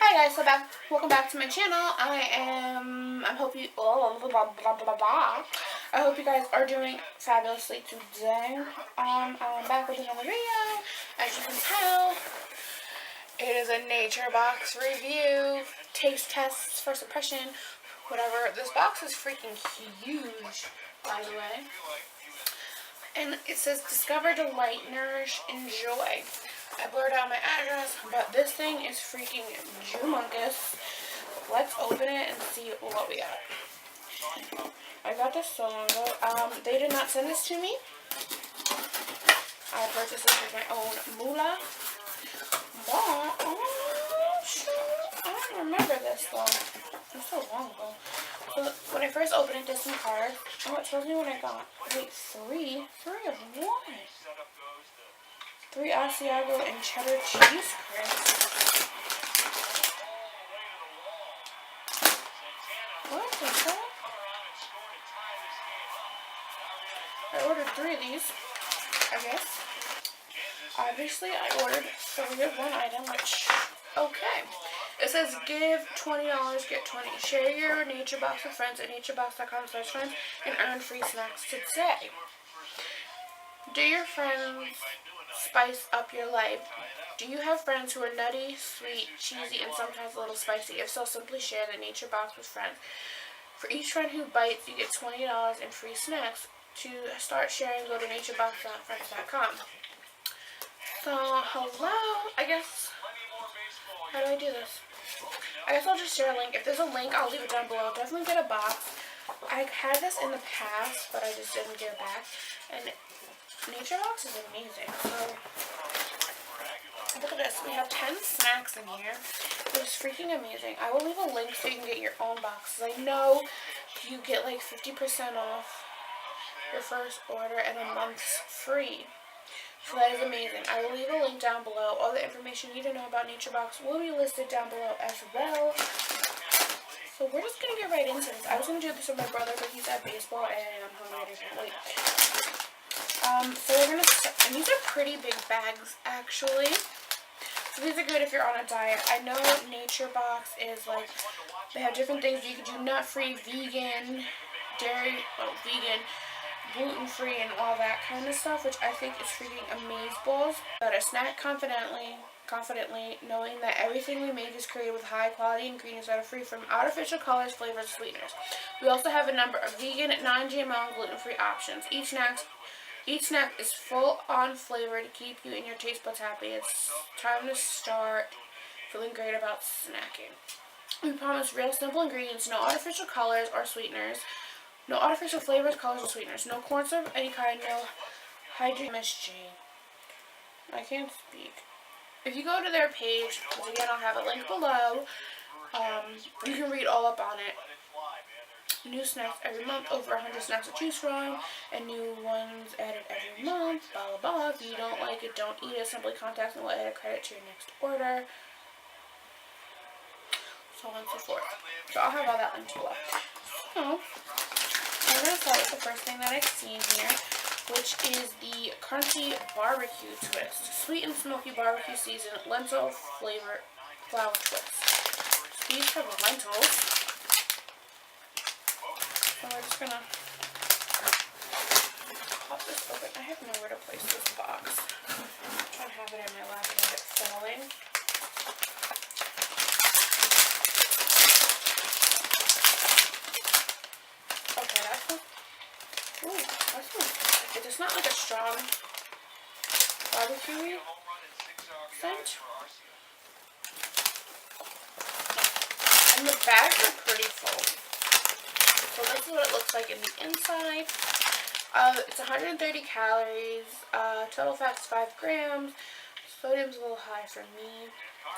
Hi guys, welcome back to my channel. I hope you, I hope you guys are doing fabulously today. I'm back with another video. As you can tell, it is a NatureBox review, taste tests, first impression, whatever. This box is freaking huge, by the way. And it says, discover, delight, nourish, enjoy. I blurred out my address, but this thing is freaking humongous. Let's open it and see what we got. I got this so long ago. They did not send this to me. I purchased this with my own moolah. But, I don't remember this though. It was so long ago. So when I first opened it, there's some cards. Oh, it tells me what I got. Wait, three of what? 3 Asiago and cheddar cheese crisps. What the heck? I ordered 3 of these, I guess. Obviously, I ordered 3 of one item, which, okay. It says, give $20, get 20. Share your NatureBox with friends at naturebox.com/friends and earn free snacks today. Do your friends spice up your life? Do you have friends who are nutty, sweet, cheesy, and sometimes a little spicy? If so, simply share the NatureBox with friends. For each friend who bites, you get $20 in free snacks. To start sharing, go to naturebox.friends.com. So, hello, I guess, how do I do this? I guess I'll just share a link. If there's a link, I'll leave it down below. Definitely get a box. I had this in the past, but I just didn't get it back. And NatureBox is amazing. So, look at this. We have 10 snacks in here. It's freaking amazing. I will leave a link so you can get your own boxes. I know you get like 50% off your first order and a month's free. So that is amazing. I will leave a link down below. All the information you need to know about NatureBox will be listed down below as well. So we're just going to get right into this. I was going to do this with my brother, but he's at baseball and I'm home already. Wait. So we're going to start, and these are pretty big bags actually. So these are good if you're on a diet. I know NatureBox is like, they have different things. You can do nut-free, vegan, dairy, vegan, gluten-free, and all that kind of stuff, which I think is freaking amazeballs. But I snack confidently, knowing that everything we make is created with high-quality ingredients that are free from artificial colors, flavors, and sweeteners. We also have a number of vegan, non-GMO, and gluten-free options. Each snack is full-on flavor to keep you and your taste buds happy. It's time to start feeling great about snacking. We promise real simple ingredients, no artificial colors or sweeteners. No artificial flavors, colors, or sweeteners. No corn syrup of any kind. No MSG. I can't speak. If you go to their page, because again I'll have a link below, you can read all up on it. New snacks every month, over 100 snacks to choose from, and new ones added every month, blah blah blah. If you don't like it, don't eat it. Simply contact me, we'll add a credit to your next order. So on and so forth. So I'll have all that linked below. So, I'm going to start with the first thing that I've seen here, which is the crunchy barbecue twist. Sweet and smoky barbecue seasoned lentil flavor flour twist. So these have lentils. So we're just going to pop this open. I have nowhere to place this box. I'm trying to have it in my lap and get falling. It's not like a strong barbecue scent. And the bags are pretty full. So this is what it looks like in the inside. It's 130 calories. Total fat is 5 grams. Sodium's a little high for me.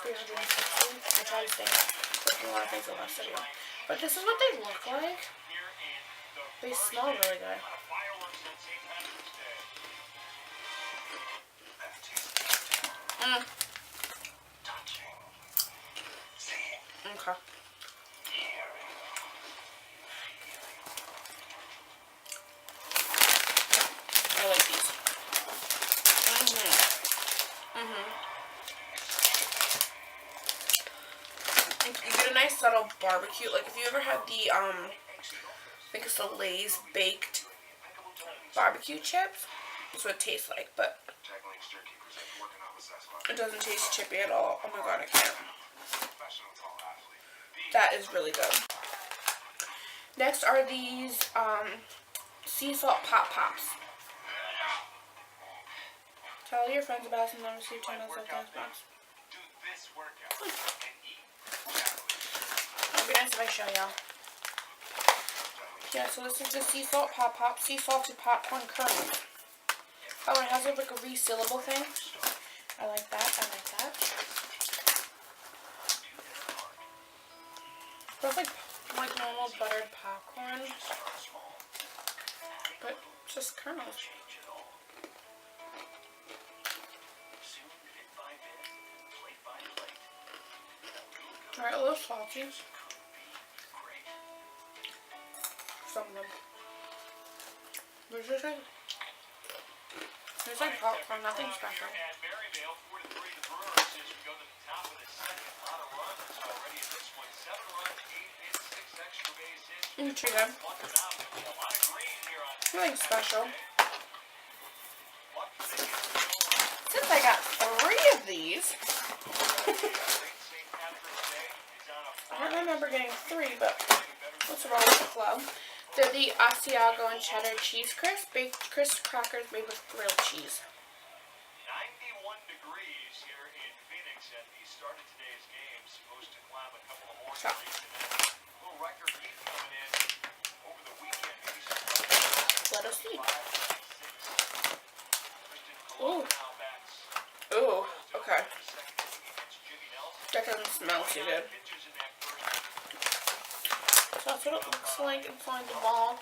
360. I try to stay with a lot of things in the last video. But this is what they look like. They smell really good. Okay. I like these. You get a nice subtle barbecue. Like if you ever had the I think it's the Lay's baked barbecue chips. That's what it tastes like, but it doesn't taste chippy at all. Oh my god, I can't. That is really good. Next are these sea salt pop pops. Tell your friends about us and then receive channels like NatureBox. It'd be nice if I show y'all. Yeah, so this is the sea salt pop pop, sea salted popcorn kernels. Oh, and it has like a resealable thing. I like that. I like that. It's like normal buttered popcorn, but just kernels. Alright, a little salty. Some of them. There's just like, there's like popcorn, nothing special. It's pretty good. Nothing special. Since I got 3 of these, I don't remember getting 3, but let's roll with the flow. They're the Asiago and cheddar cheese crisp, baked crisp crackers made with grilled cheese. 91 degrees here in Phoenix at the start of today's game. Supposed to climb a couple of more degrees. A little record heat coming in over the weekend. Let us see. Ooh. Ooh, okay. That doesn't smell too good. So that's what it looks like inside the ball.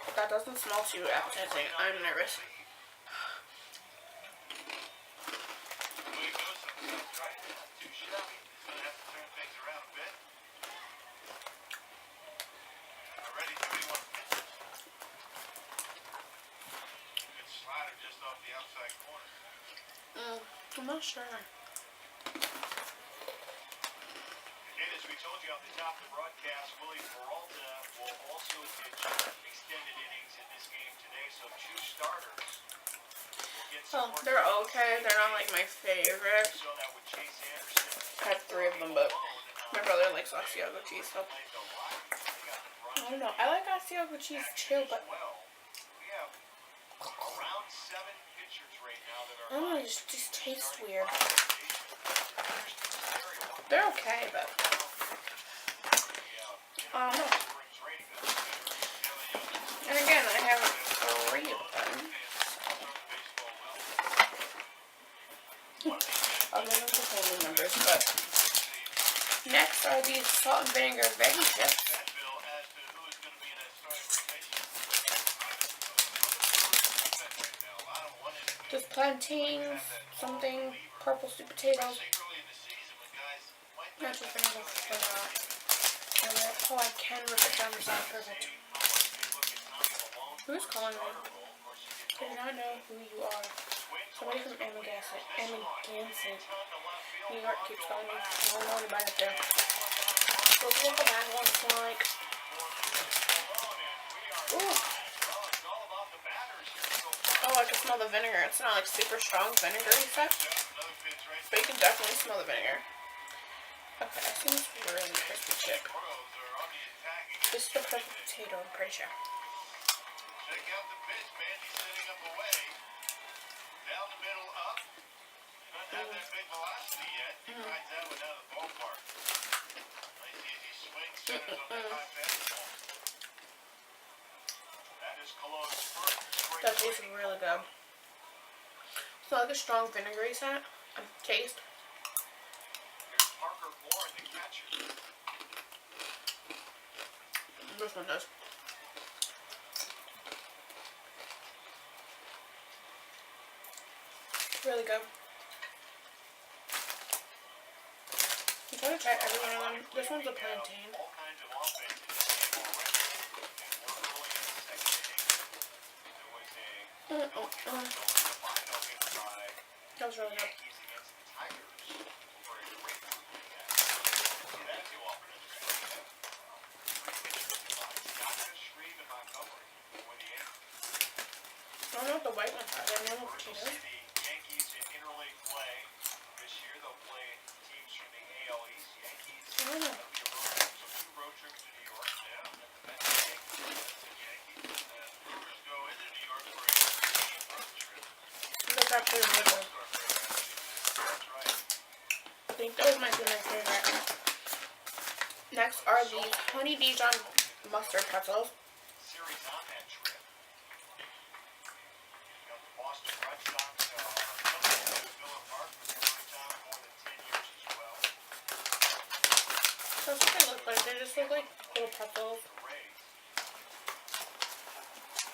But that doesn't smell too appetizing. I'm nervous. I'm not sure. As we told you off the top of the broadcast, Willie Peralta will also pitch extended innings in this game today, so 2 starters will get some Oh, they're okay. They're not like my favorite. So that would Chase Anderson. I have 3 of them, but my brother likes Asiago cheese, so I don't know. I like Asiago cheese too, but We have around 7 pitchers right now that are I don't know, it just tastes weird. They're okay, but I don't know. And again, I have 3 of them. I'll give them to family members, but next are these salt and vinegar veggie chips. There's plantains, something, purple sweet potatoes. Not just gonna go for that. Oh, I can rip it down the side. Perfect. Who's calling me? I do not know who you are. Somebody from Amagansett. New York keeps calling me. I don't know anybody up there. So let's look at that looks like. Ooh. Oh, I can smell the vinegar. It's not like super strong vinegary stuff, but you can definitely smell the vinegar. Okay, I think it's really crispy chip. This is the purple potato, I'm pretty sure. Check out the pitch, man. He's setting up away. Down the middle, up. Doesn't have that big velocity yet. He rides that one out of the ballpark. Nice easy swing, centers on that high fastball. That is Cologne's first. That tastes really good. It's not like a strong vinegary taste. Here's Parker Moore, the catcher. This one does. Really good. You gotta try every one of them. This one's a plantain. All kinds of offense. That was really good. like the white ones are. They're normal First, we'll potatoes. see the Yankees in interleague play. This year, they'll play teams from the AL East. Yankees, Oh. that'll be a road trip. So 2 road trips to New York. Yeah, and the Mets and Yankees. Mets and Yankees. And then Brewers go into New York for a 3-game road trip. That's actually really good. That's right. I think those might be my favorite. Next are the honey Dijon mustard pretzels. Series on that trip. You got the Boston Red Sox coming to Miller Park for their first time in more than 10 years as well. That's what they look like. They just look like little pretzels. The Rays.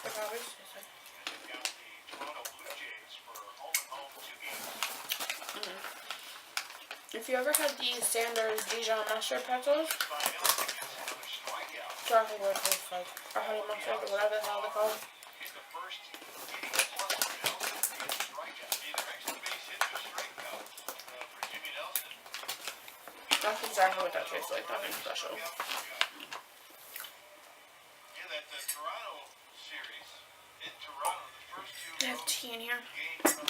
Like I always say. And they've got the Toronto Blue Jays for home 2 games. If you ever had the Sanders Dijon mustard pretzels, Find out if he gets another strikeout. exactly what it tastes like. Or honey mustard, or whatever the hell they're called. He's the first 80-plus for Nelson to be a strikeout. Either extra base hit or strikeout for Jimmy Nelson. That's exactly what that tastes like. Nothing special. Yeah, that Toronto series in Toronto, the first 2 I have tea in here. games from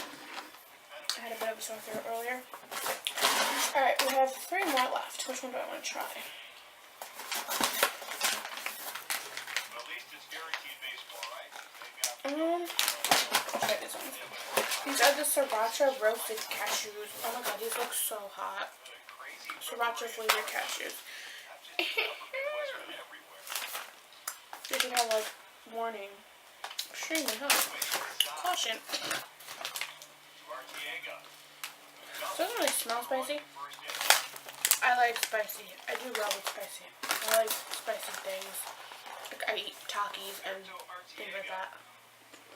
I had a bit of a sore throat earlier. Alright, we have 3 more left. Which one do I want to try? Well, at least it's guaranteed baseball, right? They got Try this one. These are the sriracha roasted cashews. Oh my god, these look so hot. crazy Sriracha flavored cashews. They should have like warning. Extremely hot. Caution. Doesn't really smell spicy. I like spicy. I do love it spicy. I like spicy things. Like I eat Takis and things like that.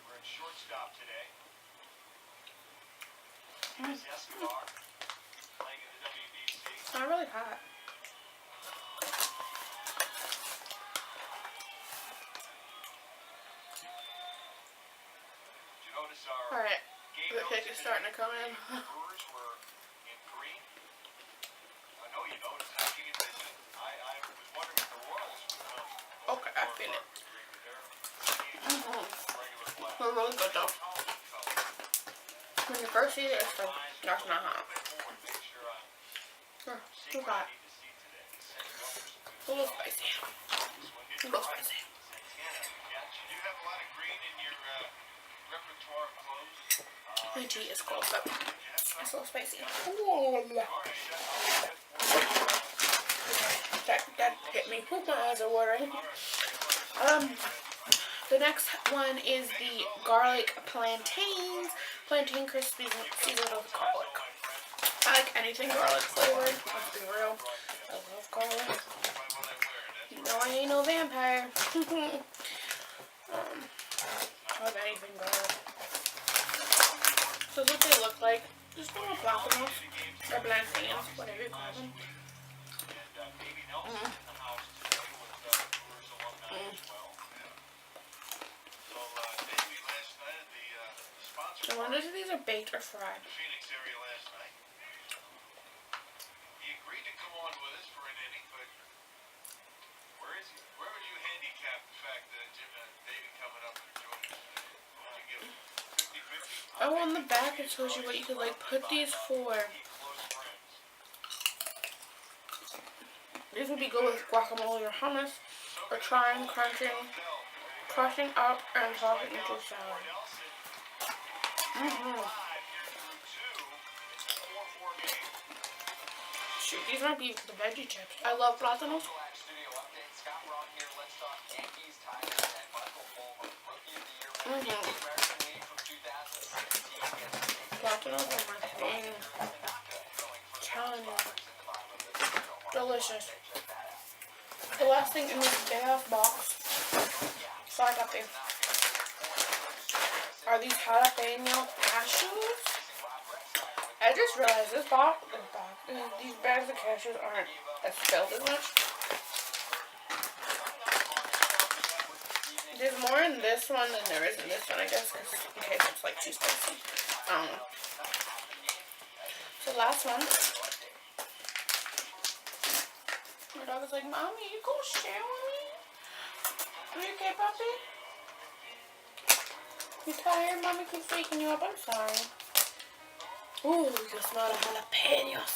We're at shortstop today. Escobar playing in the WBC. It's not really hot. Did you notice our Alright, game the notes kick is today? starting to come in. The Brewers were in green. I know you noticed. How can you miss it? I was wondering if the Royals would come. Okay, I feel it. Regular black. They're really good though. When you first see it, it's like, that's not hot. Too hot. A little spicy. A little spicy. You do have a lot of green in your repertoire of clothes. My tea is cold, but it's a little spicy. Ooh. That hit me. My eyes are watering. The next one is the garlic plantains. Plantain crispy seasoned with garlic. I like anything garlic flavored. Let's be real. I love garlic. You know I ain't no vampire. I love anything garlic. So this is what they look like. Just little platinums. Or plantains, whatever you call them. I wonder if these are baked or fried. Phoenix area last night. He agreed to come on with us for an inning, but where is he? Where would you handicap the fact that Jim and David coming up and joining us today? Would you give 50-50? Oh, on the back it shows you what you could like put these for. These would be good with guacamole or hummus, or trying, crushing up and tossing into salad. Shoot, these might be the veggie chips. I love platanos. Platanos are my thing. Telling you. Delicious. The last thing in this big ass box, so I got these, are these jalapeno cashews. I just realized these bags of cashews aren't as filled as much. There's more in this one than there is in this one, I guess, because in case it's like too spicy. I don't know. So last one. My dog is like, Mommy, you gonna share with me? Are you okay, puppy? You tired? Mommy keeps waking you up. I'm sorry. Ooh, you can smell the jalapenos.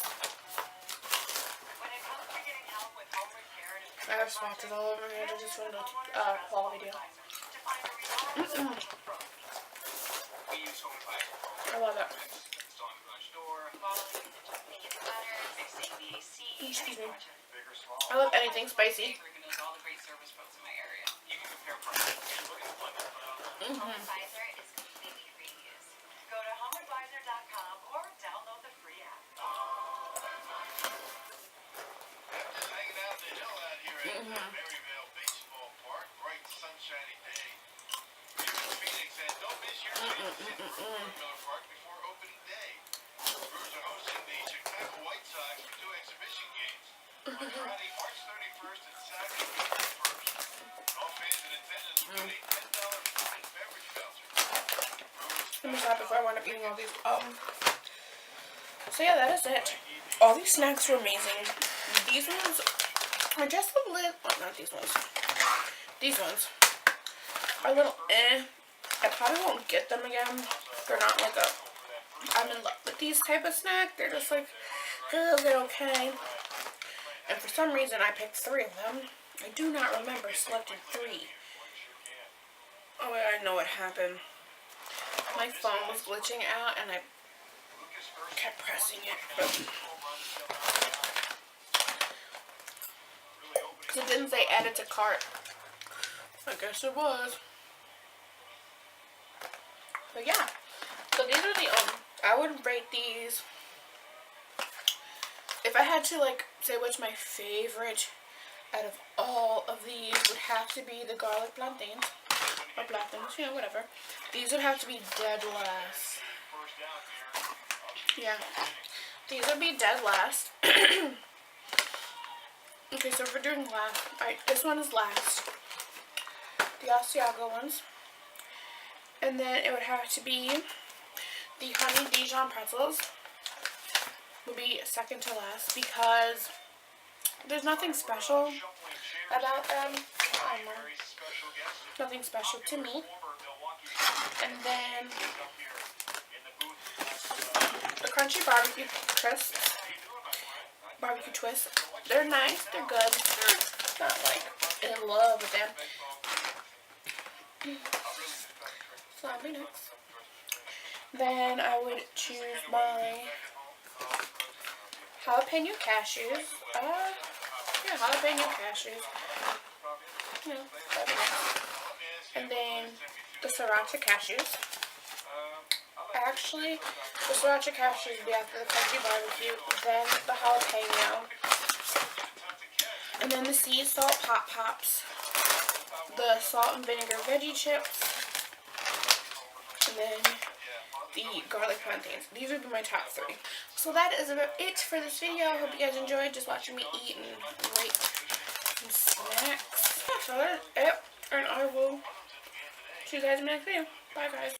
I have swatches all over here. I just filmed a haul video. I love it. Excuse me. I love anything spicy. Maryvale Baseball Park, bright sunshiny day. Here in Phoenix, and don't miss your chance to hit Miller Park before opening day. Brewers are hosting the Chicago White Sox for 2 exhibition games on Friday, March 31st and Saturday, April 1st. All fans in attendance will get a $10 food and beverage voucher. Let me stop before I wind up eating all these. So yeah, that is it. All these snacks were amazing. These ones are just a little, well, not these ones. These ones are a little I probably won't get them again. They're not like I'm in love with these type of snack. They're just like, they're okay. And for some reason I picked 3 of them. I do not remember selecting 3. Oh, I know what happened. My phone was glitching out and I kept pressing it. Because it didn't say add it to cart. I guess it was. But yeah. So these are the, I would rate these, if I had to like say which my favorite out of all of these would have to be the garlic plantains. Or plantains, you know, whatever. These would have to be dead last. Yeah. These would be dead last. Okay, so if we're doing last, alright, this one is last. The Asiago ones. And then it would have to be the honey Dijon pretzels. Would be second to last because there's nothing special about them. Nothing special to me. And then the crunchy barbecue crisps, barbecue twists. They're nice. They're good. They're not like in love with them. So that'll be next. Then I would choose my jalapeno cashews. Yeah, jalapeno cashews. You know, that'd be nice. And then the sriracha cashews. Actually, the sriracha cashews would be after the crunchy barbecue, then the jalapeno, and then the sea salt Pop Pops, the salt and vinegar veggie chips, and then the garlic plantains. These would be my top 3. So that is about it for this video. I hope you guys enjoyed just watching me eat and rate some snacks. Yeah, so that's it, and I will see you guys in the next video. Bye, guys.